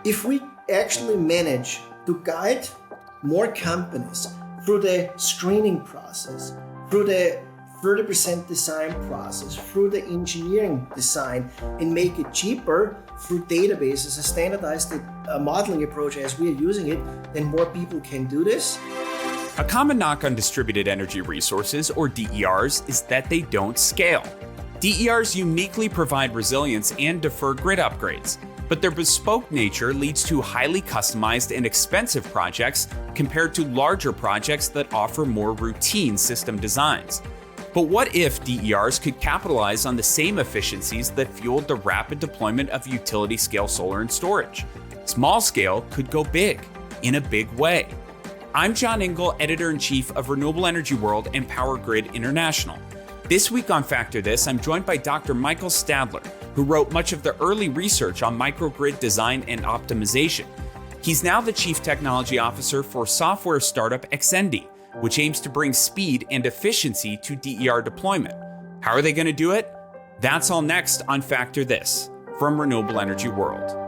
If we actually manage to guide more companies through the screening process, through the 30% design process, through the engineering design, and make it cheaper through databases, a standardized modeling approach as we are using it, then more people can do this. A common knock on distributed energy resources, or DERs, is that they don't scale. DERs uniquely provide resilience and defer grid upgrades, but their bespoke nature leads to highly customized and expensive projects compared to larger projects that offer more routine system designs. But what if DERs could capitalize on the same efficiencies that fueled the rapid deployment of utility-scale solar and storage? Small scale could go big, in a big way. I'm John Engel, Editor-in-Chief of Renewable Energy World and Power Grid International. This week on Factor This, I'm joined by Dr. Michael Stadler, who wrote much of the early research on microgrid design and optimization. He's now the Chief Technology Officer for software startup Xendee, which aims to bring speed and efficiency to DER deployment. How are they going to do it? That's all next on Factor This from Renewable Energy World.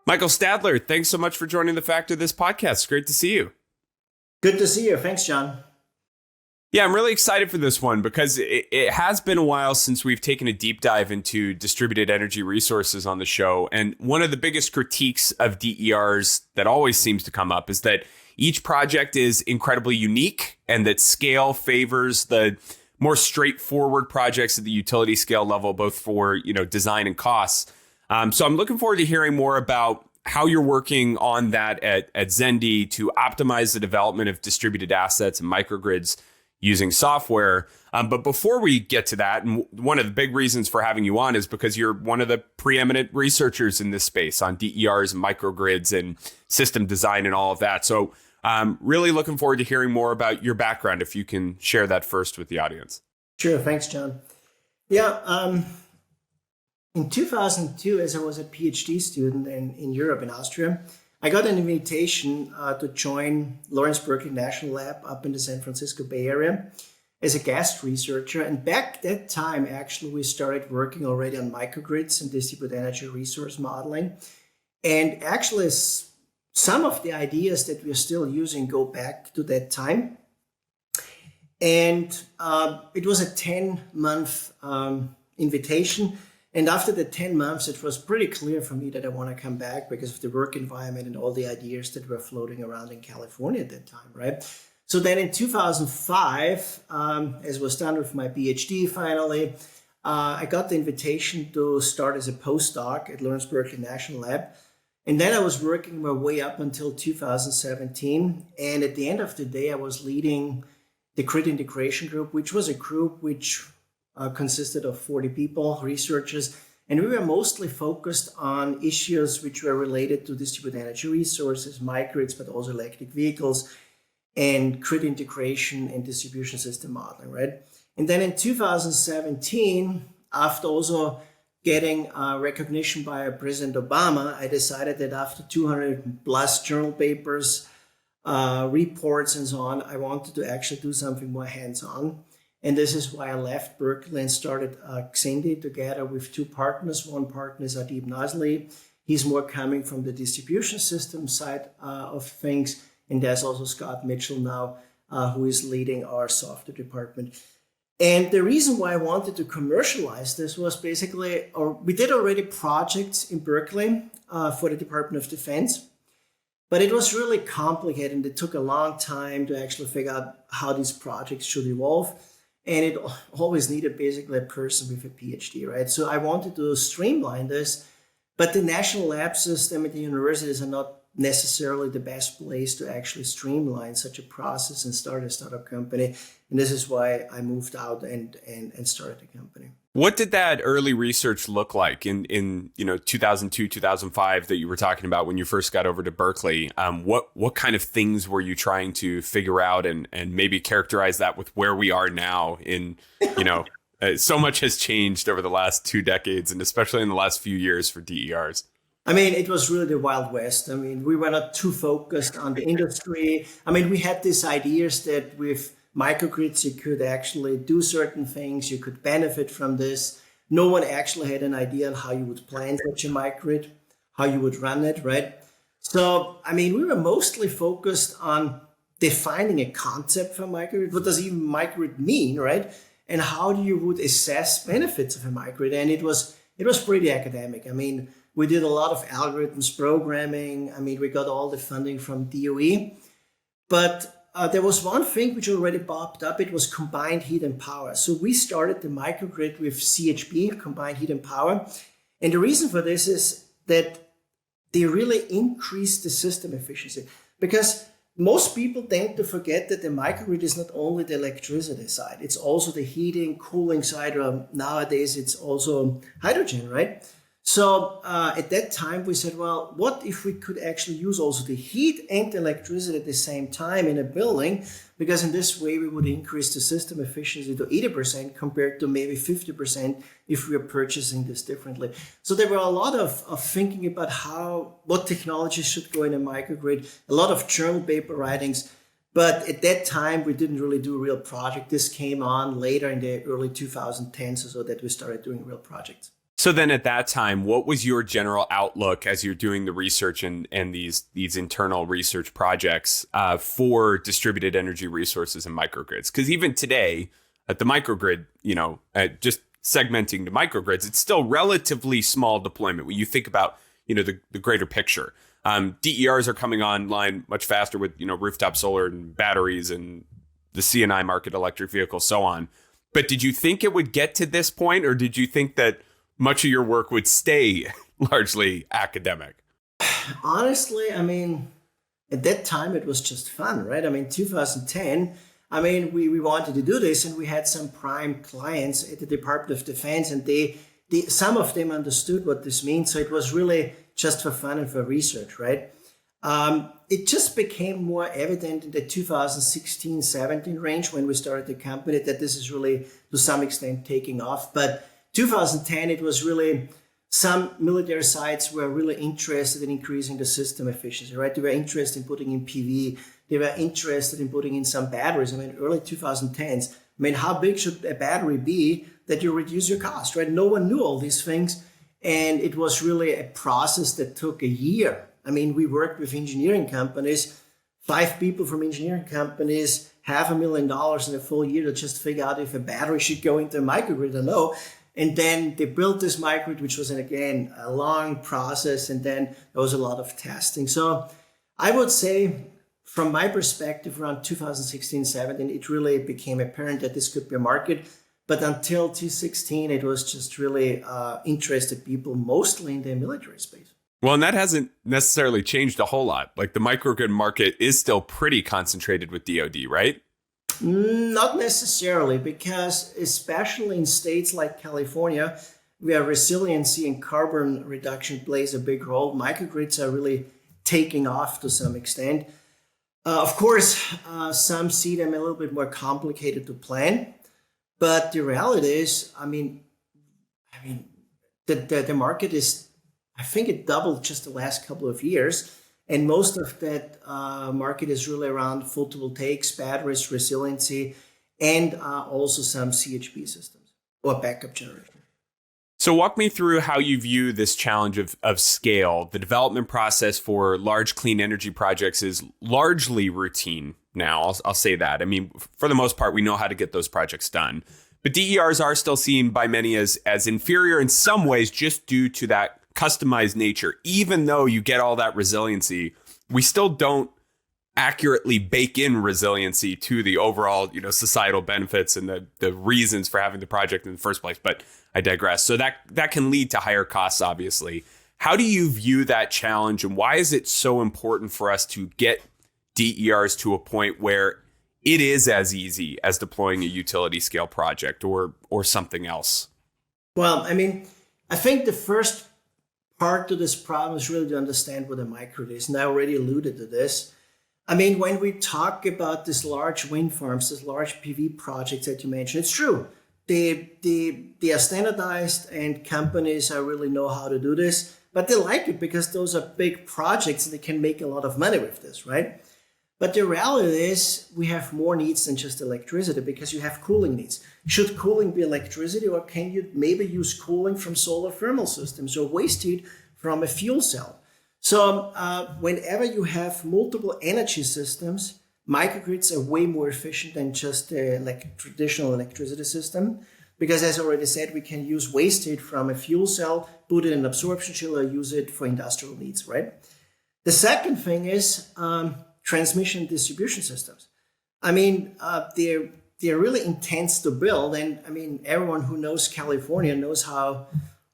Michael Stadler, thanks so much for joining the Factor This podcast. It's great to see you. Good to see you. Thanks, John. Yeah, I'm really excited for this one because it has been a while since we've taken a deep dive into distributed energy resources on the show. And one of the biggest critiques of DERs that always seems to come up is that each project is incredibly unique and that scale favors the more straightforward projects at the utility scale level, both for design and costs. So I'm looking forward to hearing more about how you're working on that at Xendee to optimize the development of distributed assets and microgrids using software. But before we get to that, and one of the big reasons for having you on is because you're one of the preeminent researchers in this space on DERs and microgrids and system design and all of that. So really looking forward to hearing more about your background, if you can share that first with the audience. Sure. Thanks, John. Yeah. In 2002, as I was a PhD student in Europe, in Austria, I got an invitation to join Lawrence Berkeley National Lab up in the San Francisco Bay Area as a guest researcher. And back that time, actually, we started working already on microgrids and distributed energy resource modeling. And actually, some of the ideas that we're still using go back to that time. And it was a 10-month invitation. And after the 10 months, it was pretty clear for me that I want to come back because of the work environment and all the ideas that were floating around in California at that time, right? So then in 2005, as was done with my PhD finally, I got the invitation to start as a postdoc at Lawrence Berkeley National Lab. And then I was working my way up until 2017. And at the end of the day, I was leading the Grid Integration Group, which was a group which consisted of 40 people, researchers, and we were mostly focused on issues which were related to distributed energy resources, microgrids, but also electric vehicles, and grid integration and distribution system modeling, right? And then in 2017, after also getting recognition by President Obama, I decided that after 200 plus journal papers, reports, and so on, I wanted to actually do something more hands-on. And this is why I left Berkeley and started Xendee together with two partners. One partner is Adib Nazli. He's more coming from the distribution system side of things. And there's also Scott Mitchell now, who is leading our software department. And the reason why I wanted to commercialize this was basically, we did already projects in Berkeley for the Department of Defense. But it was really complicated and it took a long time to actually figure out how these projects should evolve. And it always needed basically a person with a PhD, right? So I wanted to streamline this, but the national lab system at the universities are not necessarily the best place to actually streamline such a process and start a startup company. And this is why I moved out and started the company. What did that early research look like in 2002, 2005 that you were talking about when you first got over to Berkeley? What kind of things were you trying to figure out and maybe characterize that with where we are now in, so much has changed over the last 2 decades and especially in the last few years for DERs? I mean, it was really the Wild West. I mean, we were not too focused on the industry. I mean, we had these ideas that with microgrids, you could actually do certain things, you could benefit from this. No one actually had an idea on how you would plan such a microgrid, how you would run it, right? So, I mean, we were mostly focused on defining a concept for microgrid. What does even microgrid mean, right? And how do you would assess benefits of a microgrid? And it was pretty academic. I mean, we did a lot of algorithms programming. I mean, we got all the funding from DOE. But there was one thing which already popped up. It was combined heat and power. So we started the microgrid with CHP, combined heat and power. And the reason for this is that they really increased the system efficiency. Because most people tend to forget that the microgrid is not only the electricity side, it's also the heating, cooling side, or nowadays it's also hydrogen, right? So at that time we said, well, what if we could actually use also the heat and the electricity at the same time in a building? Because in this way we would increase the system efficiency to 80% compared to maybe 50% if we are purchasing this differently. So there were a lot of thinking about what technology should go in a microgrid, a lot of journal paper writings. But at that time, we didn't really do a real project. This came on later in the early 2010s or so that we started doing real projects. So then at that time, what was your general outlook as you're doing the research and these internal research projects for distributed energy resources and microgrids? Because even today at the microgrid, just segmenting to microgrids, it's still relatively small deployment when you think about, the greater picture. DERs are coming online much faster with, rooftop solar and batteries and the C&I market, electric vehicles, so on. But did you think it would get to this point, or did you think that much of your work would stay largely academic? Honestly, I mean, at that time, it was just fun, right? I mean, 2010, I mean, we wanted to do this, and we had some prime clients at the Department of Defense, and some of them understood what this means. So it was really just for fun and for research, right? It just became more evident in the 2016-17 range when we started the company that this is really, to some extent, taking off. But 2010, it was really, some military sites were really interested in increasing the system efficiency, right? They were interested in putting in PV. They were interested in putting in some batteries. I mean, early 2010s, I mean, how big should a battery be that you reduce your cost, right? No one knew all these things. And it was really a process that took a year. I mean, we worked with engineering companies, 5 people from engineering companies, $500,000 in a full year to just figure out if a battery should go into a microgrid or no. And then they built this microgrid, which was, again, a long process. And then there was a lot of testing. So I would say, from my perspective, around 2016-17, it really became apparent that this could be a market. But until 2016, it was just really interested people, mostly in the military space. Well, and that hasn't necessarily changed a whole lot. Like the microgrid market is still pretty concentrated with DoD, right? Not necessarily, because especially in states like California, where resiliency and carbon reduction plays a big role, microgrids are really taking off to some extent. Of course, some see them a little bit more complicated to plan, but the reality is, the market is, I think it doubled just the last couple of years. And most of that market is really around photovoltaics, batteries, resiliency, and also some CHP systems or backup generation. So walk me through how you view this challenge of scale. The development process for large clean energy projects is largely routine now. I'll say that. I mean, for the most part, we know how to get those projects done. But DERs are still seen by many as inferior in some ways just due to that customized nature. Even though you get all that resiliency, we still don't accurately bake in resiliency to the overall, societal benefits and the reasons for having the project in the first place. But I digress. So that can lead to higher costs, obviously. How do you view that challenge, and why is it so important for us to get DERs to a point where it is as easy as deploying a utility scale project or something else? Well, I think the first part to this problem is really to understand what a microgrid is. And I already alluded to this. When we talk about these large wind farms, these large PV projects that you mentioned, it's true. They are standardized and companies really know how to do this. but they like it because those are big projects and they can make a lot of money with this, right? But the reality is we have more needs than just electricity because you have cooling needs. Should cooling be electricity, or can you maybe use cooling from solar thermal systems or waste heat from a fuel cell? So whenever you have multiple energy systems, microgrids are way more efficient than just a traditional electricity system. Because as I already said, we can use waste heat from a fuel cell, put it in an absorption chiller, use it for industrial needs, right? The second thing is transmission and distribution systems. I mean, they're really intense to build. And I mean, everyone who knows California knows how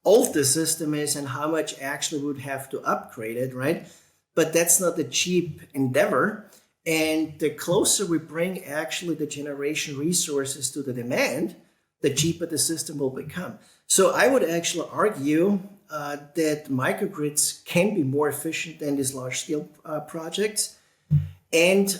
old the system is and how much actually would have to upgrade it, right? But that's not a cheap endeavor. And the closer we bring actually the generation resources to the demand, the cheaper the system will become. So I would actually argue that microgrids can be more efficient than these large-scale projects and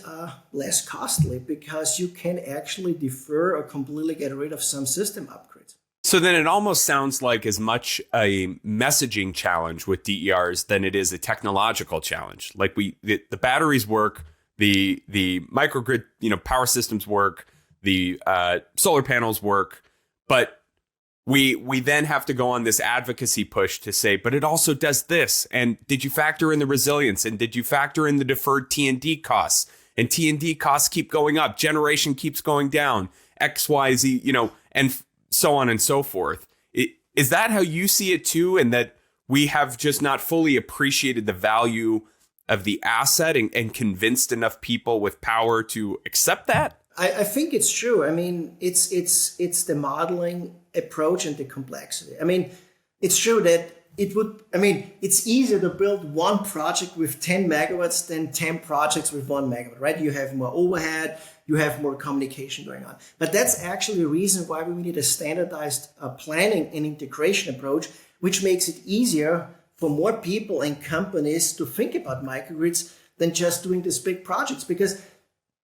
less costly because you can actually defer or completely get rid of some system upgrades. So then it almost sounds like as much a messaging challenge with DERs than it is a technological challenge. Like the batteries work, the microgrid, power systems work, the solar panels work, but we then have to go on this advocacy push to say, but it also does this. And did you factor in the resilience? And did you factor in the deferred T&D costs? And T&D costs keep going up. Generation keeps going down. X, Y, Z, and so on and so forth. Is that how you see it too? And that we have just not fully appreciated the value of the asset and convinced enough people with power to accept that? I think it's true. I mean, it's the modeling approach and the complexity. I mean, it's true that it's easier to build one project with 10 megawatts than 10 projects with 1 megawatt, right? You have more overhead, you have more communication going on. But that's actually a reason why we need a standardized planning and integration approach, which makes it easier for more people and companies to think about microgrids than just doing these big projects, because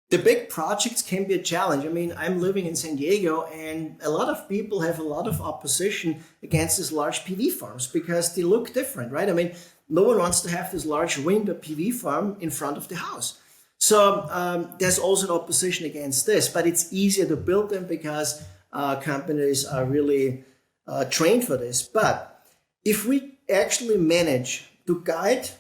the big projects can be a challenge. I mean, I'm living in San Diego, and a lot of people have a lot of opposition against these large PV farms because they look different, right? I mean, no one wants to have this large wind or PV farm in front of the house. So there's also an opposition against this, but it's easier to build them because companies are really trained for this. But if we actually manage to guide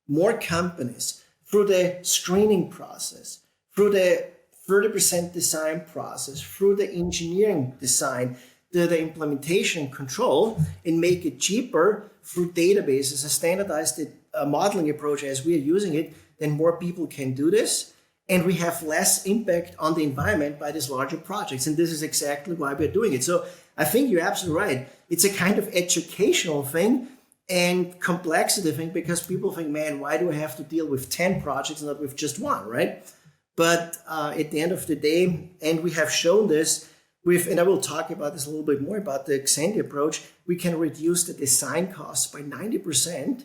more companies through the screening process, through the 30% design process, through the engineering design, to the implementation control, and make it cheaper through databases, a standardized modeling approach as we are using it, then more people can do this. And we have less impact on the environment by these larger projects. And this is exactly why we're doing it. So I think you're absolutely right. It's a kind of educational thing and complexity thing, because people think, man, why do I have to deal with 10 projects and not with just one, right? But at the end of the day, and we have shown this and I will talk about this a little bit more about the Xendee approach, we can reduce the design costs by 90%.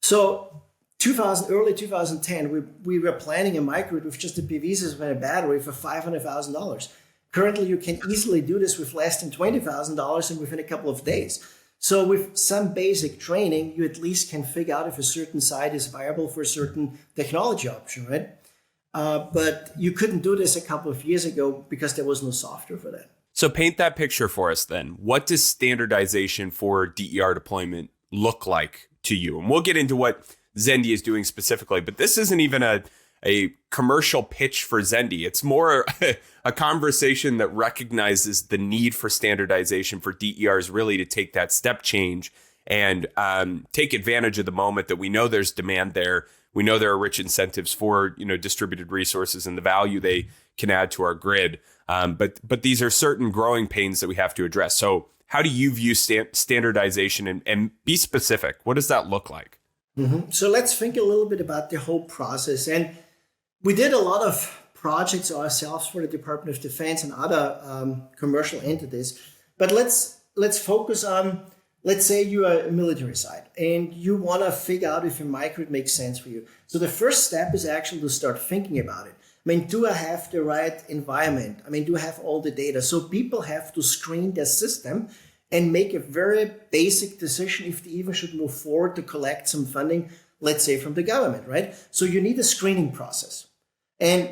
So early 2010, we were planning a microgrid with just a PV system and a battery for $500,000. Currently, you can easily do this with less than $20,000 and within a couple of days. So with some basic training, you at least can figure out if a certain site is viable for a certain technology option, right? But you couldn't do this a couple of years ago because there was no software for that. So paint that picture for us then. What does standardization for DER deployment look like to you? And we'll get into what Xendee is doing specifically, but this isn't even a commercial pitch for Xendee. It's more a conversation that recognizes the need for standardization for DERs really to take that step change and take advantage of the moment that we know there's demand there. We know there are rich incentives for distributed resources and the value they can add to our grid. But these are certain growing pains that we have to address. So how do you view standardization and be specific? What does that look like? Mm-hmm. So let's think a little bit about the whole process. And we did a lot of projects ourselves for the Department of Defense and other commercial entities. But let's focus on, let's say you are a military site and you want to figure out if a microgrid makes sense for you. So the first step is actually to start thinking about it. I mean, do I have the right environment? I mean, do I have all the data? So people have to screen their system and make a very basic decision if they even should move forward to collect some funding, let's say from the government, right? So you need a screening process. And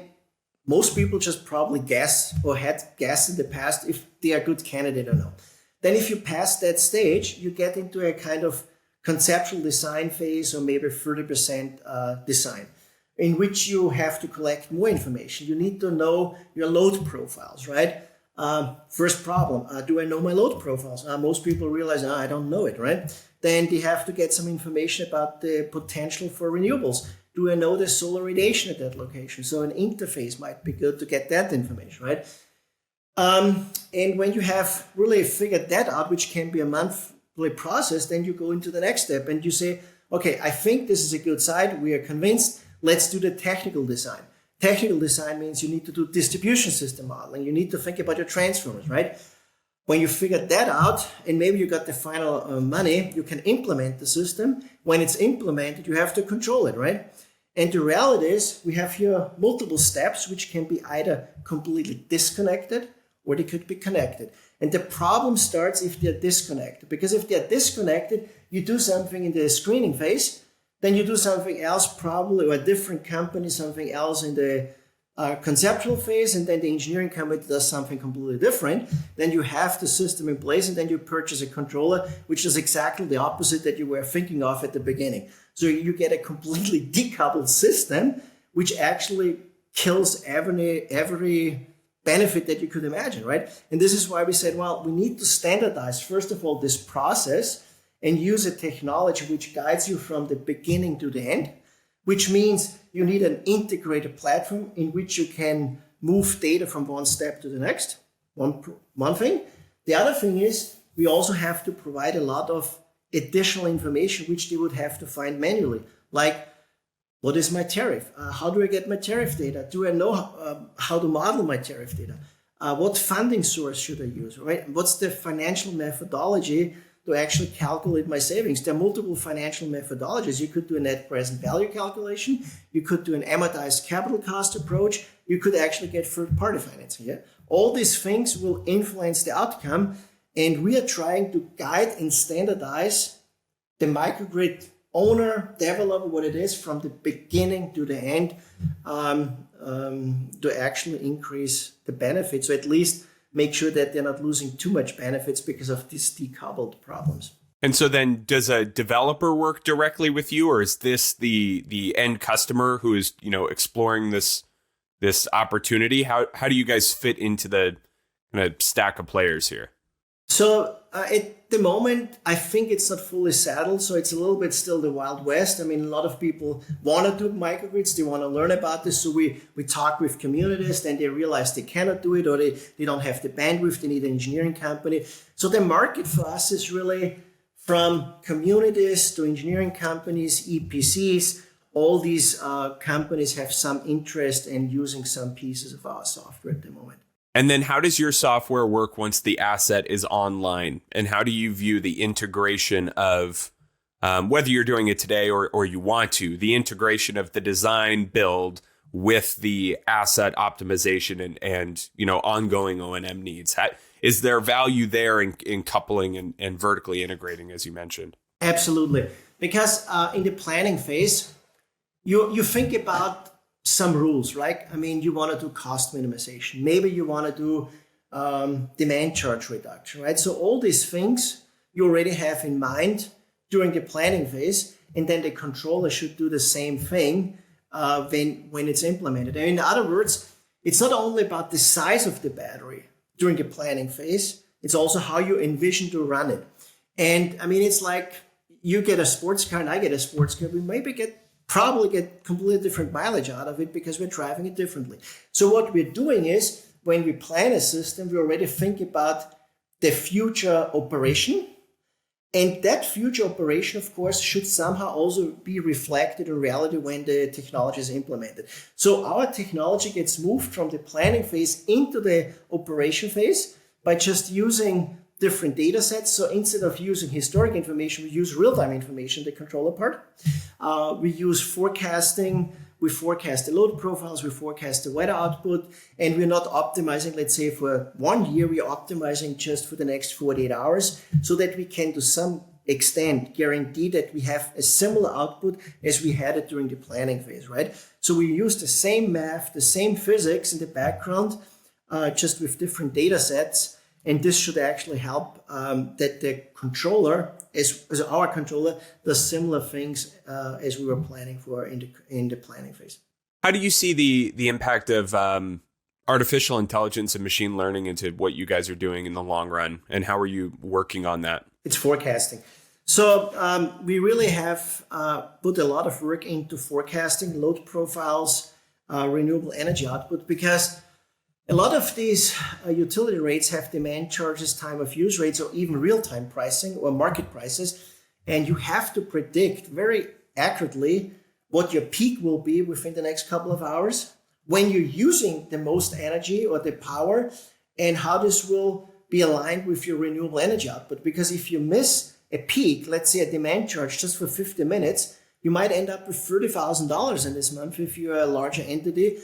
most people just probably guess or had guessed in the past if they are a good candidate or not. Then if you pass that stage, you get into a kind of conceptual design phase or maybe 30% design, in which you have to collect more information. You need to know your load profiles, right? First problem, do I know my load profiles? Most people realize, I don't know it, right? Then they have to get some information about the potential for renewables. Do I know the solar radiation at that location? So an interface might be good to get that information, right? And when you have really figured that out, which can be a monthly process, then you go into the next step and you say, okay, I think this is a good site. We are convinced. Let's do the technical design. Technical design means you need to do distribution system modeling. You need to think about your transformers, right? When you figured that out and maybe you got the final money, you can implement the system. When it's implemented, you have to control it, right? And the reality is we have here multiple steps which can be either completely disconnected or they could be connected. And the problem starts if they're disconnected, because if they're disconnected, you do something in the screening phase, then you do something else probably, or a different company, something else in the conceptual phase, and then the engineering company does something completely different. Then you have the system in place, and then you purchase a controller, which is exactly the opposite that you were thinking of at the beginning. So you get a completely decoupled system, which actually kills every benefit that you could imagine, right? And this is why we said, well, we need to standardize, first of all, this process and use a technology which guides you from the beginning to the end, which means you need an integrated platform in which you can move data from one step to the next, one thing. The other thing is we also have to provide a lot of additional information which they would have to find manually, like what is my tariff? How do I get my tariff data? Do I know how to model my tariff data? What funding source should I use, right? What's the financial methodology to actually calculate my savings? There are multiple financial methodologies. You could do a net present value calculation. You could do an amortized capital cost approach. You could actually get third-party financing. Yeah? All these things will influence the outcome. And we are trying to guide and standardize the microgrid owner, developer, what it is from the beginning to the end to actually increase the benefits, or at least make sure that they're not losing too much benefits because of these decoupled problems. And so then does a developer work directly with you, or is this the end customer who is, exploring this opportunity? How do you guys fit into the kind of stack of players here? So at the moment, I think it's not fully settled. So it's a little bit still the Wild West. I mean, a lot of people want to do microgrids. They want to learn about this. So we talk with communities, then they realize they cannot do it, or they don't have the bandwidth. They need an engineering company. So the market for us is really from communities to engineering companies, EPCs. All these companies have some interest in using some pieces of our software at the moment. And then how does your software work once the asset is online? And how do you view the integration of, whether you're doing it today or you want to, the integration of the design build with the asset optimization and ongoing O&M needs? Is there value there in coupling and vertically integrating, as you mentioned? Absolutely. Because in the planning phase, you think about some rules, right? I mean, you want to do cost minimization. Maybe you want to do demand charge reduction, right? So all these things you already have in mind during the planning phase, and then the controller should do the same thing when it's implemented. And in other words, it's not only about the size of the battery during the planning phase, it's also how you envision to run it. And I mean, it's like you get a sports car and I get a sports car. We maybe probably get completely different mileage out of it because we're driving it differently. So what we're doing is when we plan a system, we already think about the future operation. And that future operation, of course, should somehow also be reflected in reality when the technology is implemented. So our technology gets moved from the planning phase into the operation phase by just using different data sets. So instead of using historic information, we use real-time information, the controller part. We use forecasting we forecast the load profiles, we forecast the weather output, and we're not optimizing, let's say for 1 year, we're optimizing just for the next 48 hours so that we can to some extent guarantee that we have a similar output as we had it during the planning phase, right? So we use the same math, the same physics in the background, just with different data sets. And this should actually help that the controller, as our controller, does similar things as we were planning for in the planning phase. How do you see the impact of artificial intelligence and machine learning into what you guys are doing in the long run? And how are you working on that? It's forecasting. So we really have put a lot of work into forecasting load profiles, renewable energy output, because a lot of these utility rates have demand charges, time of use rates, or even real-time pricing or market prices. And you have to predict very accurately what your peak will be within the next couple of hours, when you're using the most energy or the power, and how this will be aligned with your renewable energy output. Because if you miss a peak, let's say a demand charge just for 50 minutes, you might end up with $30,000 in this month if you're a larger entity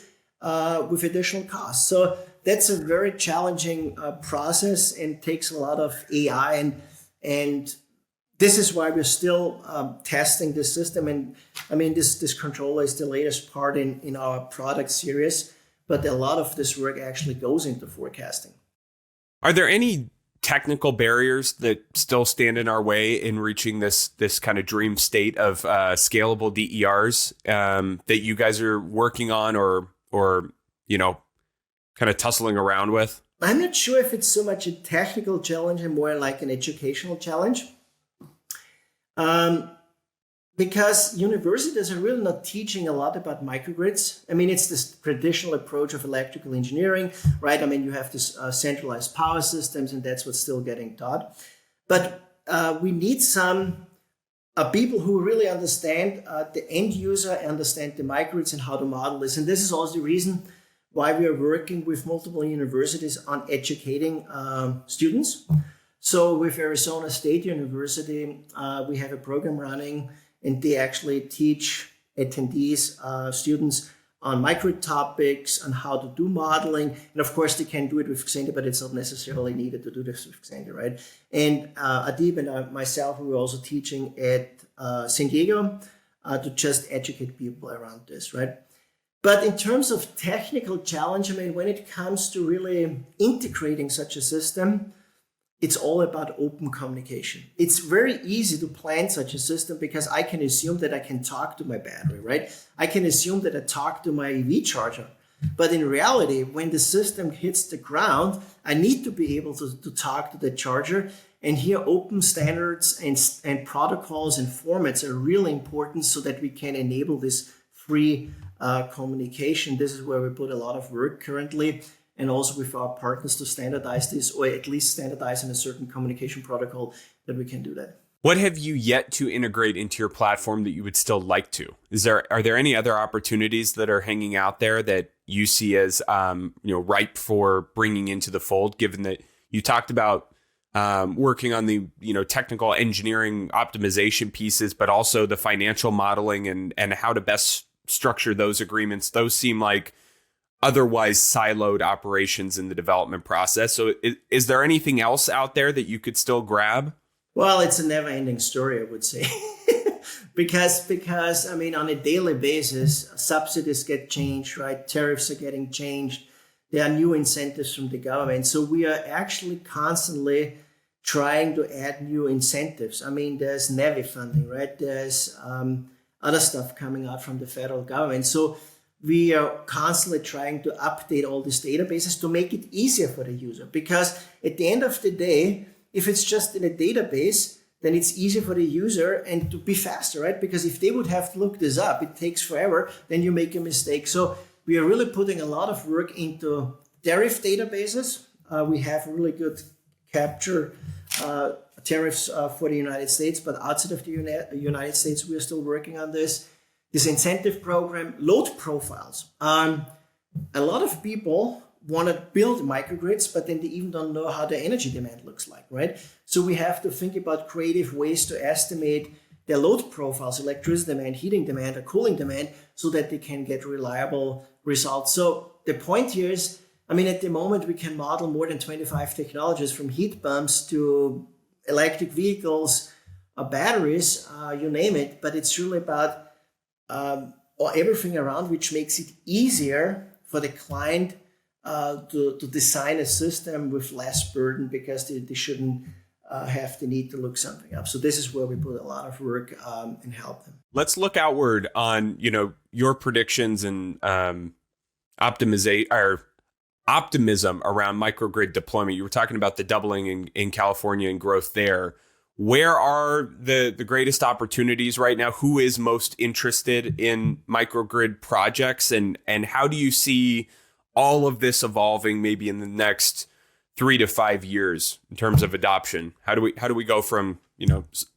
with additional costs. So that's a very challenging process and takes a lot of AI. And this is why we're still testing this system. And I mean, this controller is the latest part in our product series, but a lot of this work actually goes into forecasting. Are there any technical barriers that still stand in our way in reaching this kind of dream state of scalable DERs that you guys are working on or kind of tussling around with? I'm not sure if it's so much a technical challenge and more like an educational challenge. Because universities are really not teaching a lot about microgrids. I mean, it's this traditional approach of electrical engineering, right? I mean, you have this centralized power systems, and that's what's still getting taught. But we need some people who really understand the end user, understand the microgrids and how to model this. And this is also the reason why we are working with multiple universities on educating students. So with Arizona State University, we have a program running, and they actually teach attendees, students on microgrid topics, on how to do modeling. And of course, they can do it with Xendee, but it's not necessarily needed to do this with Xendee, right? And Adib and myself, we were also teaching at San Diego to just educate people around this, right? But in terms of technical challenge, I mean, when it comes to really integrating such a system, it's all about open communication. It's very easy to plan such a system because I can assume that I can talk to my battery, right? I can assume that I talk to my EV charger. But in reality, when the system hits the ground, I need to be able to talk to the charger. And here, open standards and protocols and formats are really important so that we can enable this free communication. This is where we put a lot of work currently, and also with our partners to standardize this, or at least standardize in a certain communication protocol that we can do that. What have you yet to integrate into your platform that you would still like to? Are there any other opportunities that are hanging out there that you see as ripe for bringing into the fold? Given that you talked about working on the technical engineering optimization pieces, but also the financial modeling and how to best structure those agreements. Those seem like otherwise siloed operations in the development process. So is there anything else out there that you could still grab? Well, it's a never-ending story, I would say. because I mean, on a daily basis, subsidies get changed, right? Tariffs are getting changed. There are new incentives from the government. So we are actually constantly trying to add new incentives. I mean, there's NEVI funding, right? There's other stuff coming out from the federal government. So we are constantly trying to update all these databases to make it easier for the user. Because at the end of the day, if it's just in a database, then it's easier for the user and to be faster, right? Because if they would have to look this up, it takes forever, then you make a mistake. So we are really putting a lot of work into tariff databases. We have really good capture tariffs for the United States, but outside of the United States, we are still working on this. This incentive program, load profiles. A lot of people want to build microgrids, but then they even don't know how the energy demand looks like, right? So we have to think about creative ways to estimate their load profiles, electricity demand, heating demand, or cooling demand, so that they can get reliable results. So the point here is, I mean, at the moment, we can model more than 25 technologies, from heat pumps to electric vehicles, batteries, you name it. But it's really about everything around, which makes it easier for the client to design a system with less burden, because they shouldn't have the need to look something up. So this is where we put a lot of work and help them. Let's look outward on, your predictions and optimism around microgrid deployment. You were talking about the doubling in California and growth there. Where are the greatest opportunities right now? Who is most interested in microgrid projects, and how do you see all of this evolving maybe in the next 3 to 5 years in terms of adoption? How do we go from,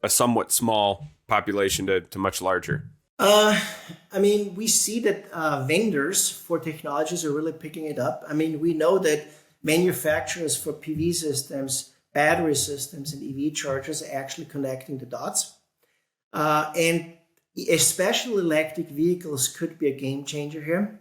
a somewhat small population to much larger? I mean, we see that vendors for technologies are really picking it up. I mean, we know that manufacturers for PV systems, battery systems, and EV chargers are actually connecting the dots. And especially electric vehicles could be a game changer here.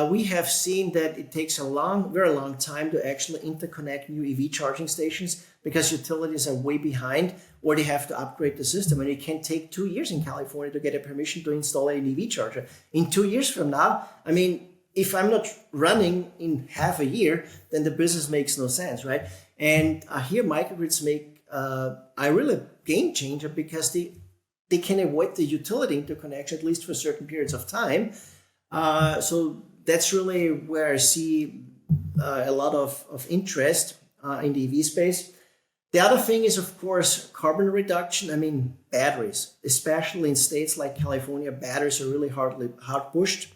We have seen that it takes a very long time to actually interconnect new EV charging stations, because utilities are way behind, or they have to upgrade the system. And it can take 2 years in California to get a permission to install an EV charger. In 2 years from now, I mean, if I'm not running in half a year, then the business makes no sense, right? And here microgrids make a really game changer, because they can avoid the utility interconnection, at least for certain periods of time. So that's really where I see a lot of interest in the EV space. The other thing is, of course, carbon reduction. I mean, batteries, especially in states like California, batteries are really hard pushed.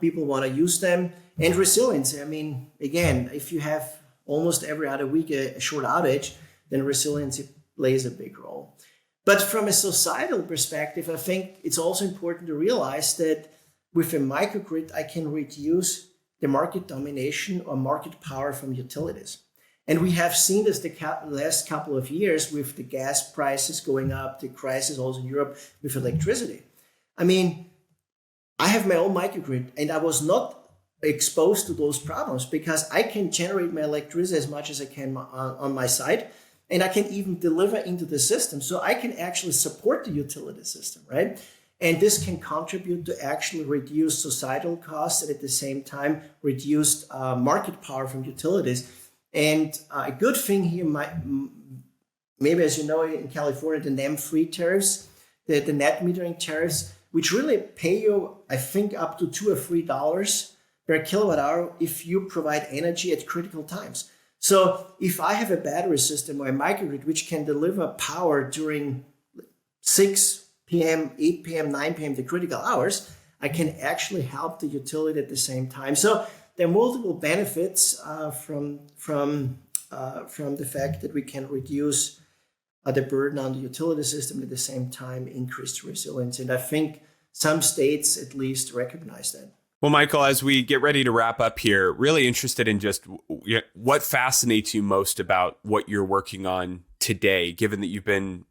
People want to use them. And resiliency. I mean, again, if you have almost every other week a short outage, then resiliency plays a big role. But from a societal perspective, I think it's also important to realize that with a microgrid, I can reduce the market domination or market power from utilities. And we have seen this the last couple of years with the gas prices going up, the crisis also in Europe with electricity. I mean, I have my own microgrid, and I was not exposed to those problems, because I can generate my electricity as much as I can on my side, and I can even deliver into the system. So I can actually support the utility system, right? And this can contribute to actually reduce societal costs, and at the same time reduce market power from utilities. And a good thing here, maybe as you know, in California, the NEM3 tariffs, the net metering tariffs, which really pay you, I think, up to $2 or $3 per kilowatt hour if you provide energy at critical times. So if I have a battery system or a microgrid which can deliver power during 6 p.m., 8 p.m., 9 p.m., the critical hours, I can actually help the utility at the same time. So there are multiple benefits from the fact that we can reduce the burden on the utility system, at the same time increase resilience. And I think some states at least recognize that. Well, Michael, as we get ready to wrap up here, really interested in just what fascinates you most about what you're working on today, given that you've been,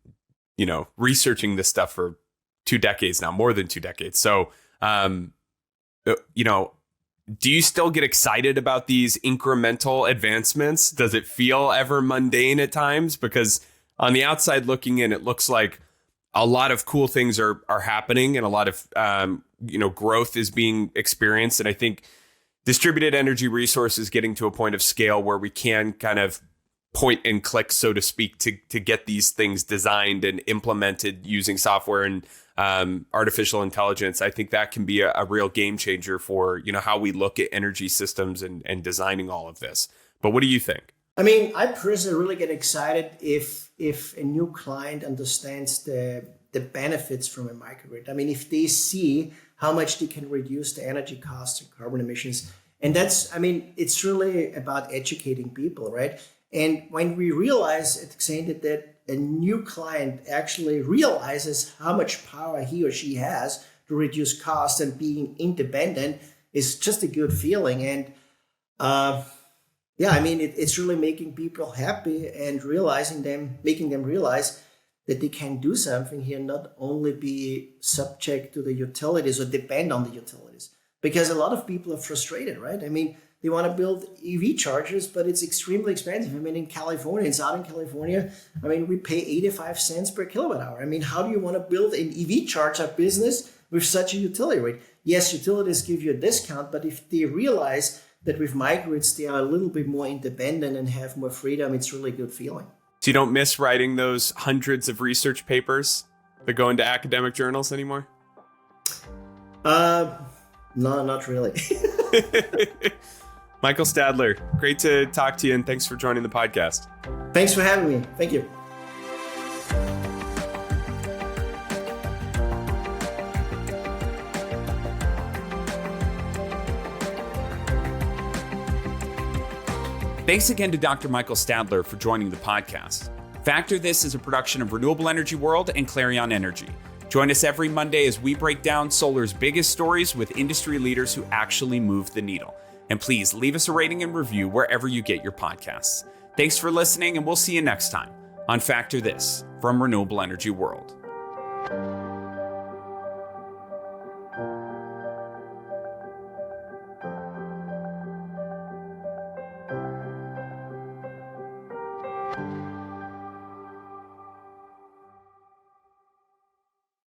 researching this stuff for 2 decades now, more than 2 decades. So, do you still get excited about these incremental advancements? Does it feel ever mundane at times? Because on the outside looking in, it looks like a lot of cool things are happening, and a lot of growth is being experienced. And I think distributed energy resources getting to a point of scale where we can kind of point and click, so to speak, to get these things designed and implemented using software and artificial intelligence. I think that can be a real game changer for how we look at energy systems and designing all of this. But what do you think? I mean, I personally really get excited if a new client understands the benefits from a microgrid. I mean, if they see how much they can reduce the energy costs and carbon emissions. And it's really about educating people, right? And when we realize at Xendee that a new client actually realizes how much power he or she has to reduce costs and being independent, is just a good feeling. And it's really making people happy and making them realize that they can do something here, not only be subject to the utilities or depend on the utilities. Because a lot of people are frustrated, right? I mean, they want to build EV chargers, but it's extremely expensive. I mean, in California, in Southern California, I mean, we pay 85 cents per kilowatt hour. I mean, how do you want to build an EV charger business with such a utility rate? Yes, utilities give you a discount, but if they realize that with microgrids, they are a little bit more independent and have more freedom, it's really a good feeling. So you don't miss writing those hundreds of research papers that go into academic journals anymore? No, not really. Michael Stadler, great to talk to you, and thanks for joining the podcast. Thanks for having me. Thank you. Thanks again to Dr. Michael Stadler for joining the podcast. Factor This is a production of Renewable Energy World and Clarion Energy. Join us every Monday as we break down solar's biggest stories with industry leaders who actually move the needle. And please leave us a rating and review wherever you get your podcasts. Thanks for listening, and we'll see you next time on Factor This from Renewable Energy World.